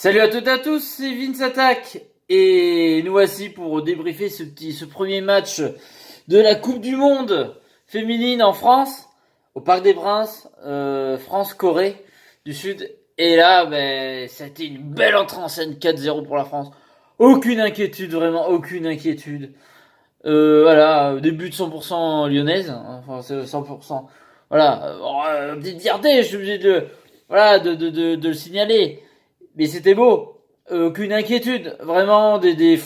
Salut à toutes et à tous, c'est Vince Attack et nous voici pour débriefer ce premier match de la Coupe du Monde féminine en France, au Parc des Princes, France-Corée du Sud. Et là, ça a été une belle entrée en scène 4-0 pour la France. Aucune inquiétude, vraiment aucune inquiétude. Voilà, des buts 100% lyonnaises, hein, enfin c'est 100%. Voilà, petite fierté, je suis obligé de le signaler. Mais c'était beau. Aucune inquiétude. Vraiment, des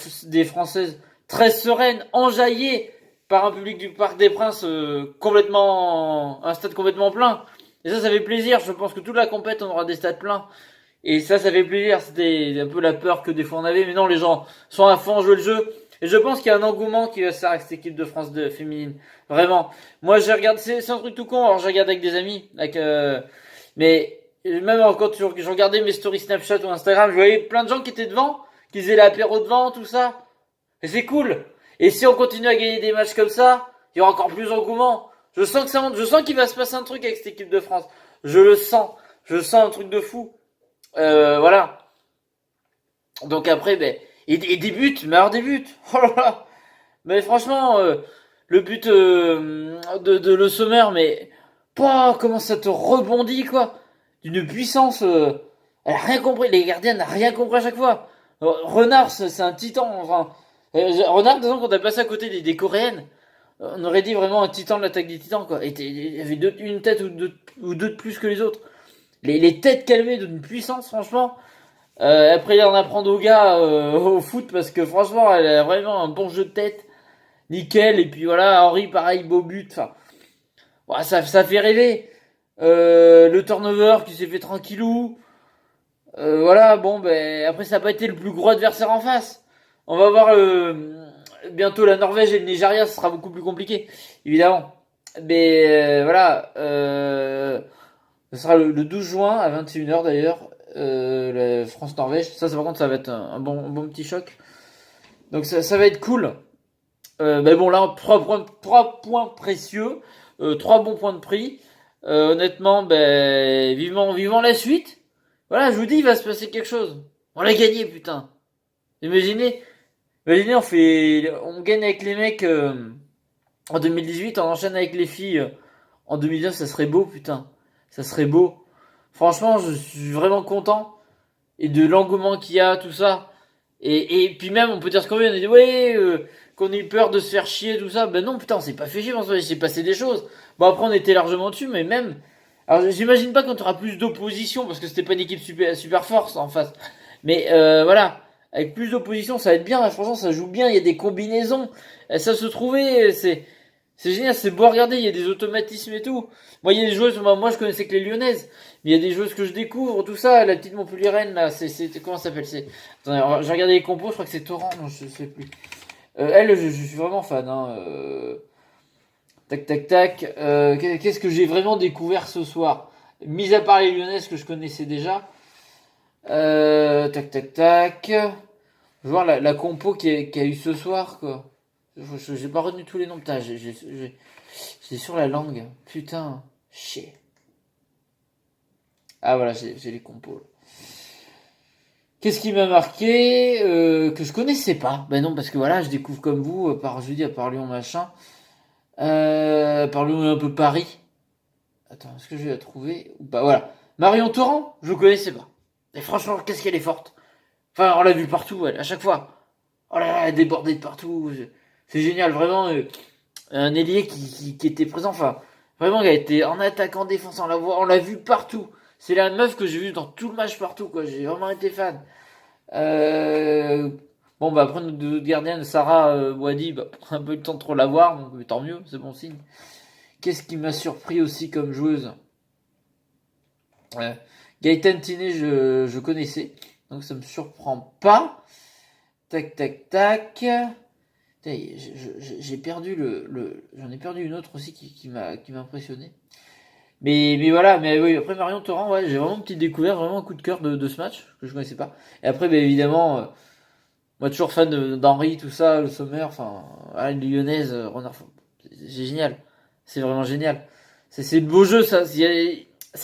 Françaises très sereines, enjaillées par un public du Parc des Princes un stade complètement plein. Et ça fait plaisir. Je pense que toute la compète, on aura des stades pleins. Et ça fait plaisir. C'était un peu la peur que des fois on avait. Mais non, les gens sont à fond, jouent le jeu. Et je pense qu'il y a un engouement qui va se faire avec cette équipe de France de féminine. Vraiment. Moi, j'ai regardé, c'est un truc tout con. Alors, j'ai regardé avec des amis. Mais même quand je regardais mes stories Snapchat ou Instagram, je voyais plein de gens qui étaient devant, qui faisaient l'apéro devant, tout ça. Et c'est cool. Et si on continue à gagner des matchs comme ça, il y aura encore plus d'engouement. Je sens que ça monte. Je sens qu'il va se passer un truc avec cette équipe de France. Je le sens. Je sens un truc de fou. Voilà. Donc après, et des buts, mais alors des buts. Oh là là. Mais franchement, le but de Le Sommer, mais pas comment ça te rebondit quoi, d'une puissance. Elle a rien compris. Les gardiens n'ont rien compris à chaque fois. Renard, c'est un titan. Enfin, Renard, disons qu'on a passé à côté des Coréennes. On aurait dit vraiment un titan de l'attaque des titans quoi. Il y avait une tête ou deux de plus que les autres. Les têtes calmées d'une puissance, franchement. Après, on apprend aux gars au foot parce que franchement, elle a vraiment un bon jeu de tête. Nickel. Et puis voilà, Henri, pareil, beau but. Enfin, ouais, ça fait rêver. Le turnover qui s'est fait tranquillou. Voilà, bon, après, ça n'a pas été le plus gros adversaire en face. On va voir bientôt la Norvège et le Nigeria, ce sera beaucoup plus compliqué, évidemment. Mais voilà, ce sera le 12 juin à 21h d'ailleurs, la France-Norvège. Ça, par contre, ça va être un bon petit choc. Donc ça va être cool. Mais bon, là, 3 points précieux, 3 bons points de prix. Honnêtement, vivement la suite. Voilà, je vous dis, il va se passer quelque chose. On l'a gagné, putain. Imaginez, on gagne avec les mecs en 2018, on enchaîne avec les filles en 2019, ça serait beau, putain. Ça serait beau. Franchement, je suis vraiment content. Et de l'engouement qu'il y a, tout ça. Et puis même, on peut dire ce qu'on veut, on a dit, ouais, qu'on ait eu peur de se faire chier, tout ça. Ben non, putain, on s'est pas fait chier, il s'est passé des choses. Bon, après, on était largement dessus, mais même... Alors, j'imagine pas qu'on aura plus d'opposition, parce que c'était pas une équipe super force en face. Mais voilà, avec plus d'opposition, ça va être bien, là, franchement, ça joue bien, il y a des combinaisons. Ça se trouvait, c'est génial, c'est beau à regarder, il y a des automatismes et tout. Moi, il y a des joueuses, moi je connaissais que les Lyonnaises, mais il y a des joueuses que je découvre, tout ça, la petite Montpellieraine, là, comment ça s'appelle, attendez, j'ai regardé les compos, je crois que c'est Torrent, non, je sais plus. Elle, je suis vraiment fan, hein, tac, tac, tac, qu'est-ce que j'ai vraiment découvert ce soir? Mis à part les Lyonnaises que je connaissais déjà, tac, tac, tac, je vois la compo qu'il y a eu ce soir, quoi. J'ai pas retenu tous les noms, putain, j'ai sur la langue. Putain, chier. Ah voilà, j'ai les compos. Là. Qu'est-ce qui m'a marqué que je connaissais pas? Ben non, parce que voilà, je découvre comme vous, par jeudi, par Lyon machin. Par Lyon un peu Paris. Attends, est-ce que je vais la trouver? Ou pas, voilà. Marion Torrent, je connaissais pas. Et franchement, qu'est-ce qu'elle est forte. Enfin, on l'a vu partout, elle, à chaque fois. Oh là là, elle a débordé de partout. C'est génial, vraiment. Un ailier qui était présent. Enfin, vraiment, il a été en attaque, en défense, on l'a vu partout. C'est la meuf que j'ai vue dans tout le match partout, quoi. J'ai vraiment été fan. Euh, Bon, après, notre gardienne, Sarah Boadi, un peu le temps de trop la voir, donc tant mieux, c'est bon signe. Qu'est-ce qui m'a surpris aussi comme joueuse Gaëtan Tiné, je connaissais, donc ça me surprend pas. Tac, tac, tac. J'ai perdu j'en ai perdu une autre aussi qui m'a impressionné. Mais voilà, mais oui, après Marion Torrent, ouais, j'ai vraiment une petite découverte, vraiment un coup de cœur de ce match que je connaissais pas. Et après, évidemment, moi toujours fan d'Henri, tout ça, le Sommer, enfin, les Lyonnaises, Renard, c'est génial, c'est vraiment génial. C'est de beaux jeux, ça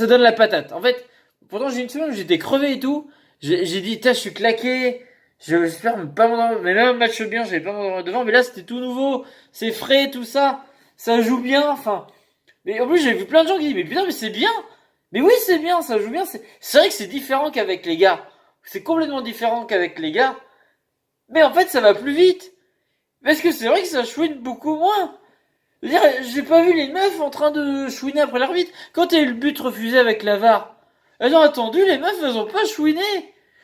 donne la patate. En fait, pourtant j'ai une semaine où j'étais crevé et tout, J'ai dit, je suis claqué. J'espère ne pas m'endormir. Mais même un match bien, j'avais pas m'endormir devant. Mais là, c'était tout nouveau. C'est frais, tout ça. Ça joue bien, enfin. Mais en plus, j'ai vu plein de gens qui disent, mais putain, mais c'est bien. Mais oui, c'est bien, ça joue bien. C'est vrai que c'est différent qu'avec les gars. C'est complètement différent qu'avec les gars. Mais en fait, ça va plus vite. Parce que c'est vrai que ça chouine beaucoup moins. Je veux dire, j'ai pas vu les meufs en train de chouiner après l'arbitre. Quand il y a eu le but refusé avec la VAR, elles ont attendu, les meufs, elles ont pas chouiné.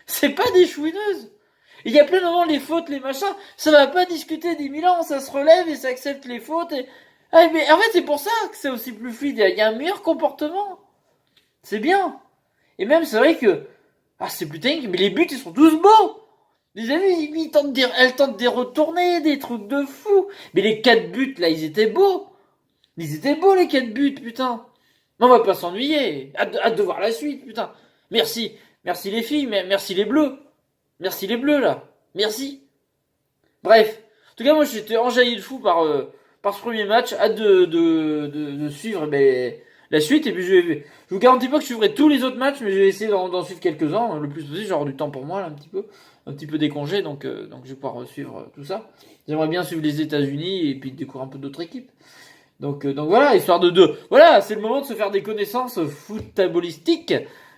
C'est pas des chouineuses. Il y a plein de moments, les fautes, les machins, ça va pas discuter des 1000 ans, ça se relève et ça accepte les fautes et... Ah, mais en fait, c'est pour ça que c'est aussi plus fluide. Il y a un meilleur comportement. C'est bien. Et même, c'est vrai que, ah, c'est plus dingue, mais les buts, ils sont tous beaux. Les amis, elles tentent des retournées, des trucs de fou. Mais les 4 buts, là, ils étaient beaux. Ils étaient beaux, les 4 buts, putain. On va pas s'ennuyer. Hâte de voir la suite, putain. Merci. Merci les filles, merci les bleus. Merci les bleus, là. Merci. Bref. En tout cas, moi, j'étais enjaillé de fou par ce premier match. Hâte de suivre la suite. Et puis, je vous garantis pas que je suivrai tous les autres matchs, mais je vais essayer d'en suivre quelques-uns. Le plus possible, j'aurai du temps pour moi, là, un petit peu. Un petit peu des congés, donc je vais pouvoir suivre tout ça. J'aimerais bien suivre les États-Unis et puis découvrir un peu d'autres équipes. Donc voilà, histoire de deux. Voilà, c'est le moment de se faire des connaissances footballistiques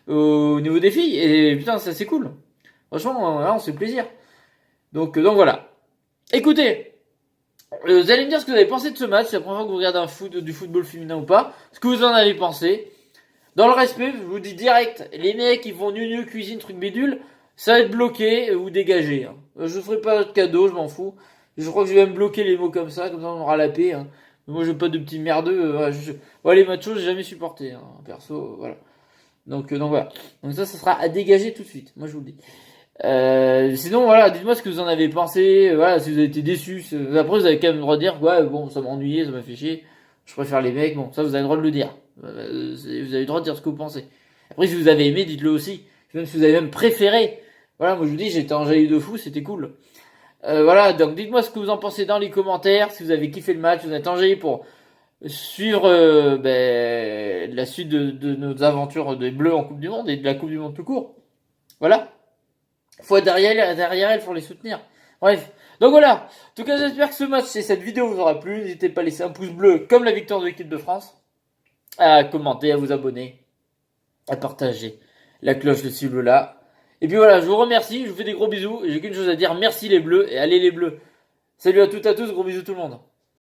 au niveau des filles. Et putain, ça c'est cool. Franchement, là, on se fait plaisir. Donc voilà. Écoutez, vous allez me dire ce que vous avez pensé de ce match. C'est la première fois que vous regardez du football féminin ou pas. Ce que vous en avez pensé. Dans le respect, je vous dis direct, les mecs qui font nu cuisine, truc bidule, ça va être bloqué ou dégagé. Hein. Je ferai pas de cadeau, je m'en fous. Je crois que je vais me bloquer les mots comme ça on aura la paix. Hein. Moi, je veux pas de petits merdeux. Les machos, j'ai jamais supporté. Hein, perso, voilà. Donc voilà. Donc ça sera à dégager tout de suite. Moi, je vous le dis. Sinon, voilà, dites-moi ce que vous en avez pensé. Voilà, si vous avez été déçus. Après, vous avez quand même le droit de dire, ouais, bon, ça m'a ennuyé, ça m'a fait chier. Je préfère les mecs. Bon, ça, vous avez le droit de le dire. Vous avez le droit de dire ce que vous pensez. Après, si vous avez aimé, dites-le aussi. Même si vous avez même préféré. Voilà, moi, je vous dis, j'étais enjaillé de fou, c'était cool. Voilà, donc dites-moi ce que vous en pensez dans les commentaires, si vous avez kiffé le match, vous êtes enjaillé pour suivre la suite de nos aventures des Bleus en Coupe du Monde et de la Coupe du Monde tout court. Voilà. Faut être derrière elles pour les soutenir. Bref. Donc voilà. En tout cas, j'espère que ce match et cette vidéo vous aura plu. N'hésitez pas à laisser un pouce bleu comme la victoire de l'équipe de France, à commenter, à vous abonner, à partager la cloche de cible là. Et puis voilà, je vous remercie, je vous fais des gros bisous, et j'ai qu'une chose à dire, merci les bleus, et allez les bleus. Salut à toutes et à tous, gros bisous tout le monde.